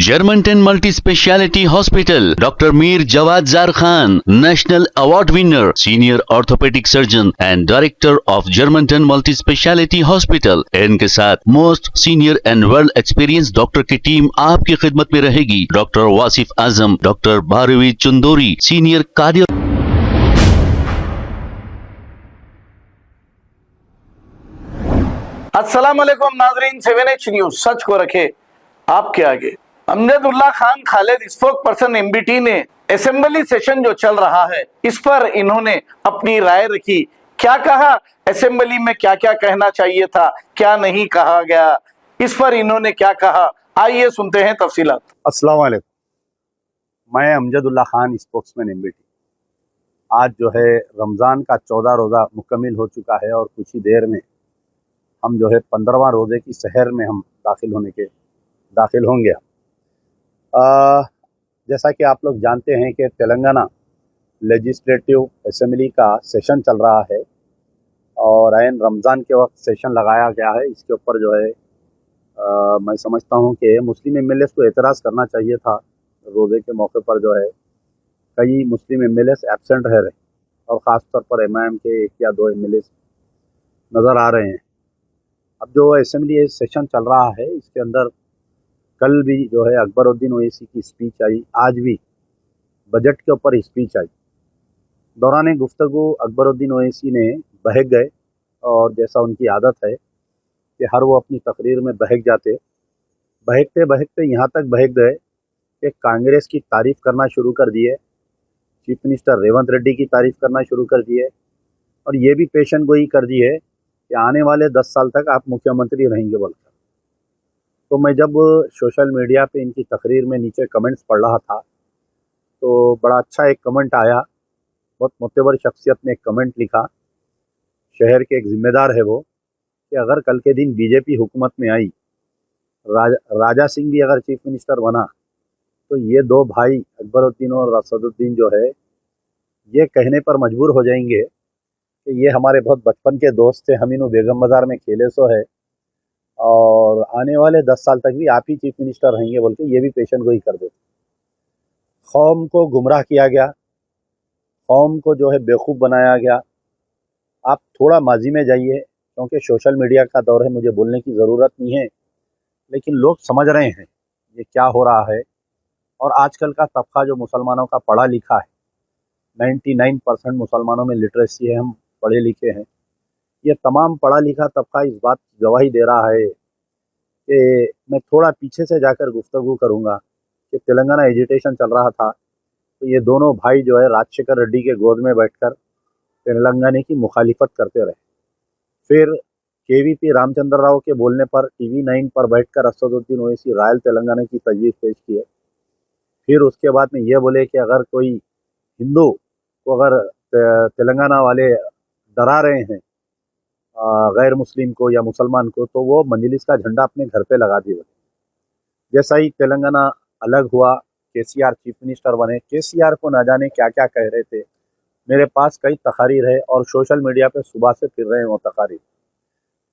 Germantown Multi Speciality Hospital, Dr. Mir Jawad Zar Khan, National Award winner, Senior Orthopedic Surgeon and Director of Germantown Multi Speciality Hospital। इनके साथ most senior and well experience doctor की team आपकी खिदमत में रहेगी। Doctor Wasif Azam, doctor Bharavi Chundori, senior cardio. अस्सलाम वालेकुम नाजरीन, 7H न्यूज सच को रखे आपके आगे। Amjadullah Khan Khalid spoke person MBT ने असेंबली सेशन जो चल रहा है इस पर इन्होंने अपनी राय रखी। क्या कहा असेंबली में, क्या क्या कहना चाहिए था, क्या नहीं कहा गया, इस पर इन्होंने क्या कहा, आइए सुनते हैं तफसीलात। अस्सलाम वालेकुम, मैं अमजदुल्ला खान स्पोक्समैन एमबीटी। आज जो है रमज़ान का 14 रोज़ा मुकम्मिल हो चुका है और कुछ ही देर में हम जो है 15वां रोज़े की सहर में हम दाखिल होंगे। जैसा कि आप लोग जानते हैं कि तेलंगाना लेजिस्लेटिव असेंबली का सेशन चल रहा है और ऐन रमज़ान के वक्त सेशन लगाया गया है। इसके ऊपर जो है मैं समझता हूं कि मुस्लिम एमएलएस को एतराज़ करना चाहिए था। रोज़े के मौके पर जो है कई मुस्लिम एमएलएस एब्सेंट रह रहे और ख़ास तौर पर एमआईएम के 1 या 2 एमएलएस नज़र आ रहे हैं। अब जो असेंबली सेशन चल रहा है इसके अंदर कल भी जो है अकबरुद्दीन ओवैसी की स्पीच आई, आज भी बजट के ऊपर स्पीच आई। दौरान गुफ्तगू अकबरुद्दीन ओवैसी ने बहक गए और जैसा उनकी आदत है कि हर वो अपनी तकरीर में बहकते बहकते यहाँ तक बहक गए कि कांग्रेस की तारीफ़ करना शुरू कर दिए, चीफ मिनिस्टर रेवंत रेड्डी की तारीफ़ करना शुरू कर दिए और ये भी पेशन गोई कर दी है कि आने वाले 10 साल तक आप मुख्यमंत्री रहेंगे बोलकर। तो मैं जब सोशल मीडिया पे इनकी तकरीर में नीचे कमेंट्स पढ़ रहा था तो बड़ा अच्छा एक कमेंट आया। बहुत मोतबर शख्सियत ने एक कमेंट लिखा, शहर के एक ज़िम्मेदार है वो, कि अगर कल के दिन बीजेपी हुकूमत में आई, राजा सिंह भी अगर चीफ मिनिस्टर बना तो ये 2 भाई अकबरुद्दीन और असदुद्दीन जो है ये कहने पर मजबूर हो जाएंगे कि ये हमारे बहुत बचपन के दोस्त थे, हम इन्हों बेगम बाज़ार में खेले सो है और आने वाले 10 साल तक भी आप ही चीफ मिनिस्टर रहेंगे बोल के ये भी पेशन गोई कर देते। कौम को गुमराह किया गया, कौम को जो है बेवकूफ़ बनाया गया। आप थोड़ा माजी में जाइए, क्योंकि सोशल मीडिया का दौर है, मुझे बोलने की ज़रूरत नहीं है, लेकिन लोग समझ रहे हैं ये क्या हो रहा है। और आजकल का तबका जो मुसलमानों का पढ़ा लिखा है, 99% मुसलमानों में लिटरेसी है, हम पढ़े लिखे हैं। ये तमाम पढ़ा लिखा तबका इस बात की गवाही दे रहा है कि मैं थोड़ा पीछे से जाकर गुफ्तगू करूंगा कि तेलंगाना एजिटेशन चल रहा था तो ये दोनों भाई जो है राजशेखर रेड्डी के गोद में बैठकर तेलंगाना की मुखालिफत करते रहे। फिर केवीपी रामचंद्र राव के बोलने पर TV9 पर बैठकर असदुद्दीन ओवैसी रॉयल तेलंगाना की तजवीज़ पेश की है। फिर उसके बाद में ये बोले कि अगर कोई हिंदू को अगर तेलंगाना वाले डरा रहे हैं गैर मुस्लिम को या मुसलमान को, तो वो मजलिस का झंडा अपने घर पे लगा दिए। जैसा ही तेलंगाना अलग हुआ, केसीआर चीफ मिनिस्टर बने, केसीआर को ना जाने क्या क्या कह रहे थे। मेरे पास कई तकारीर है और सोशल मीडिया पे सुबह से फिर रहे हैं वो तकारीर।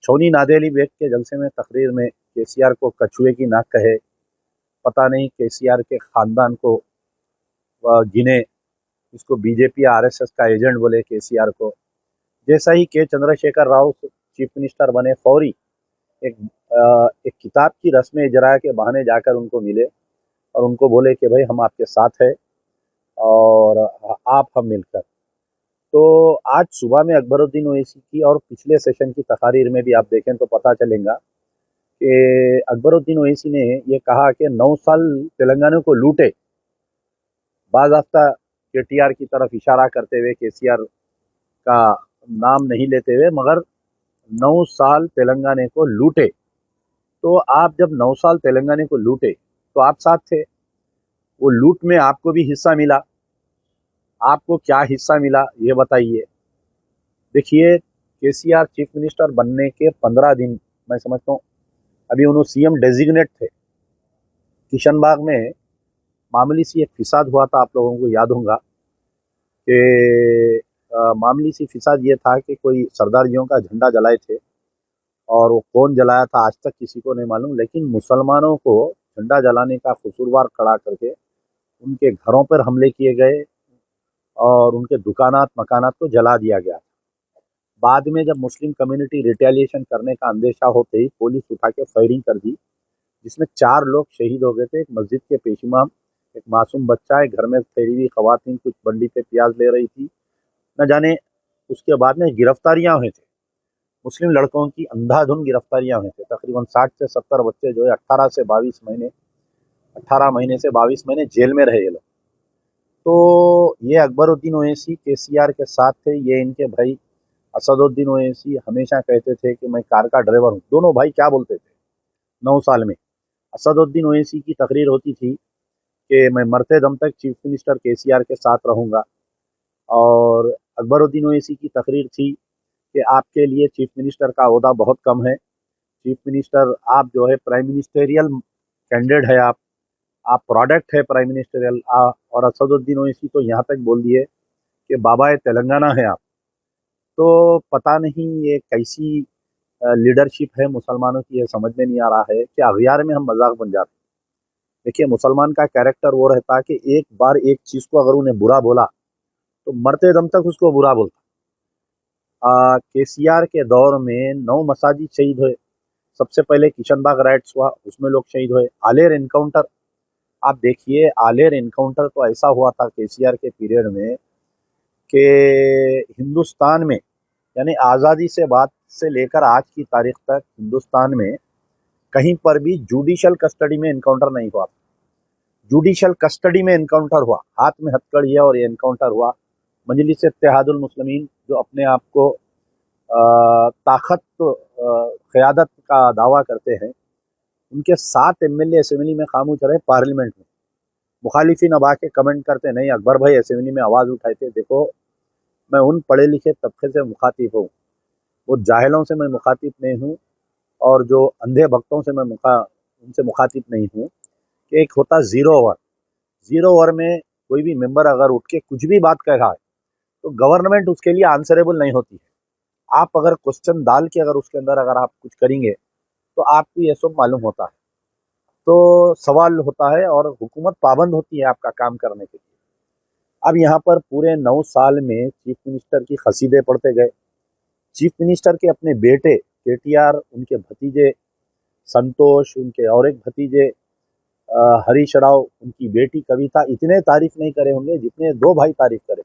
छोनी नादेली बेग के जलसे में तकरीर में केसीआर को कछुए की नाक कहे, पता नहीं केसीआर के ख़ानदान को गिने, इसको बीजेपी या RSS का एजेंट बोले केसीआर को। जैसा ही के चंद्रशेखर राव चीफ मिनिस्टर बने, फौरी एक किताब की रस्म इजरा के बहाने जाकर उनको मिले और उनको बोले कि भाई हम आपके साथ हैं और आप हम मिलकर। तो आज सुबह में अकबरुद्दीन ओवैसी की और पिछले सेशन की तकारीर में भी आप देखें तो पता चलेगा कि अकबरुद्दीन ओवैसी ने ये कहा कि 9 साल तेलंगाना को लूटे, बाज़ाफ्ता KTR की तरफ इशारा करते हुए, केसीआर का नाम नहीं लेते हुए, मगर 9 साल तेलंगाना को लूटे। तो आप जब 9 साल तेलंगाना को लूटे तो आप साथ थे, वो लूट में आपको भी हिस्सा मिला। आपको क्या हिस्सा मिला ये बताइए। देखिए, केसीआर चीफ मिनिस्टर बनने के 15 दिन मैं समझता हूँ, अभी उन्होंने CM डेजिग्नेट थे। किशनबाग में मामूली सी एक फिसाद हुआ था, आप लोगों को याद होगा कि मामूली सी फिसाद ये था कि कोई सरदारियों का झंडा जलाए थे और वो कौन जलाया था आज तक किसी को नहीं मालूम, लेकिन मुसलमानों को झंडा जलाने का कसूरवार खड़ा करके उनके घरों पर हमले किए गए और उनके दुकानात मकानात को जला दिया गया। बाद में जब मुस्लिम कम्युनिटी रिटेलिएशन करने का अंदेशा होते ही पुलिस उठा के फायरिंग कर दी, जिसमें 4 लोग शहीद हो गए थे। एक मस्जिद के पेशइमाम, एक मासूम बच्चा, एक घर में ठहरी हुई खवातीन कुछ बंडी पे प्याज ले रही थी। न जाने उसके बाद में गिरफ्तारियां हुई थी, मुस्लिम लड़कों की अंधाधुंध गिरफ्तारियां हुई थी। तकरीबन 60 से 70 बच्चे जो है 18 महीने से 22 महीने जेल में रहे ये लोग। तो ये अकबरुद्दीन ओवैसी केसीआर के साथ थे। ये इनके भाई असदुद्दीन ओवैसी हमेशा कहते थे कि मैं कार का ड्राइवर हूँ। दोनों भाई क्या बोलते थे 9 साल में। असदुद्दीन ओवैसी की तकरीर होती थी कि मैं मरते दम तक चीफ मिनिस्टर केसीआर के साथ रहूँगा, और अकबरुद्दीन ओवैसी की तकरीर थी कि आपके लिए चीफ मिनिस्टर का ओहदा बहुत कम है, चीफ मिनिस्टर आप जो है प्राइम मिनिस्टेरियल कैंडिडेट है, आप प्रोडक्ट है प्राइम मिनिस्टेरियल। और असदुद्दीन ओवैसी तो यहाँ तक बोल दिए कि बाबा तेलंगाना है आप। तो पता नहीं ये कैसी लीडरशिप है मुसलमानों की, ये समझ में नहीं आ रहा है कि अगयार में हम मजाक बन जाते। देखिए, मुसलमान का कैरेक्टर वो रहता है कि एक बार एक चीज़ को अगर उन्हें बुरा बोला तो मरते दम तक उसको बुरा बोलता। केसीआर के दौर में 9 मसाजिद शहीद हुए। सबसे पहले किशनबाग राइट्स हुआ, उसमें लोग शहीद हुए। आलेर एनकाउंटर, आप देखिए, आलेर एनकाउंटर तो ऐसा हुआ था केसीआर के पीरियड में कि हिंदुस्तान में, यानी आज़ादी से बाद से लेकर आज की तारीख तक हिंदुस्तान में कहीं पर भी जुडिशल कस्टडी में एनकाउंटर नहीं हुआ। जुडिशल कस्टडी में एनकाउंटर हुआ, हाथ में हथकड़ी है और ये एनकाउंटर हुआ। मजलिस इत्तेहादुल मुस्लिमीन जो अपने आप को ताकत क़यादत का दावा करते हैं, उनके 7 एमएलए असेंबली में खामोश रहे। पार्लियामेंट में मुखालिफिन अब आके कमेंट करते नहीं, अकबर भाई असेंबली में आवाज़ उठाए थे। देखो, मैं उन पढ़े लिखे तबके से मुखातिब हूँ, वो जाहिलों से मैं मुखातिब नहीं हूँ और जो अंधे भक्तों से मैं उनसे मुखातिब नहीं हूँ। कि एक होता ज़ीरो ओवर में कोई भी मेंबर अगर उठ के कुछ भी बात कह रहा है तो गवर्नमेंट उसके लिए आंसरेबल नहीं होती है। आप अगर क्वेश्चन डाल के अगर उसके अंदर अगर आप कुछ करेंगे तो आपको ये सब मालूम होता है, तो सवाल होता है और हुकूमत पाबंद होती है आपका काम करने के लिए। अब यहाँ पर पूरे 9 साल में चीफ मिनिस्टर की कसीदे पढ़ते गए। चीफ मिनिस्टर के अपने बेटे केटीआर, उनके भतीजे संतोष, उनके और एक भतीजे हरीश राव, उनकी बेटी कविता इतने तारीफ नहीं करे होंगे जितने 2 भाई तारीफ करे।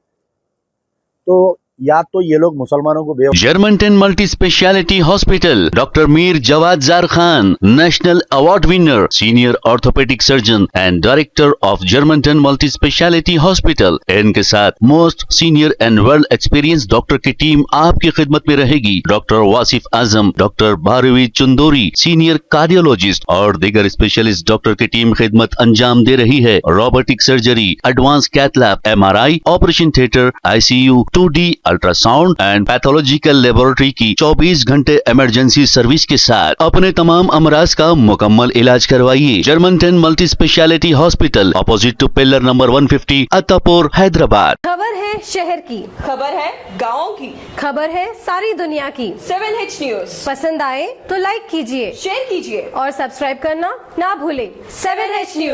तो या तो ये लोग मुसलमानों को Germanton multi speciality hospital, doctor Mir Jawad Jar Khan, national award winner, senior orthopaedic surgeon and director of Germanton multi speciality hospital. इनके साथ most senior and world experience doctor की टीम आपकी खिदमत में रहेगी। Doctor Wasif Azam, doctor Bharavi Chundori, senior cardiologist और दीगर स्पेशलिस्ट डॉक्टर की टीम खिदमत अंजाम दे रही है। Robotic surgery, advance cath lab, MRI, operation theatre, ICU, 2D ultrasound and pathological laboratory की 24 घंटे इमरजेंसी सर्विस के साथ अपने तमाम अमराज का मुकम्मल इलाज करवाइए। Germanton multi speciality hospital, opposite to pillar number 150, Attapur, Hyderabad. खबर है शहर की, खबर है गाँव की, खबर है सारी दुनिया की। 7H न्यूज पसंद आए तो लाइक कीजिए, शेयर कीजिए और सब्सक्राइब करना ना भूले। 7H news.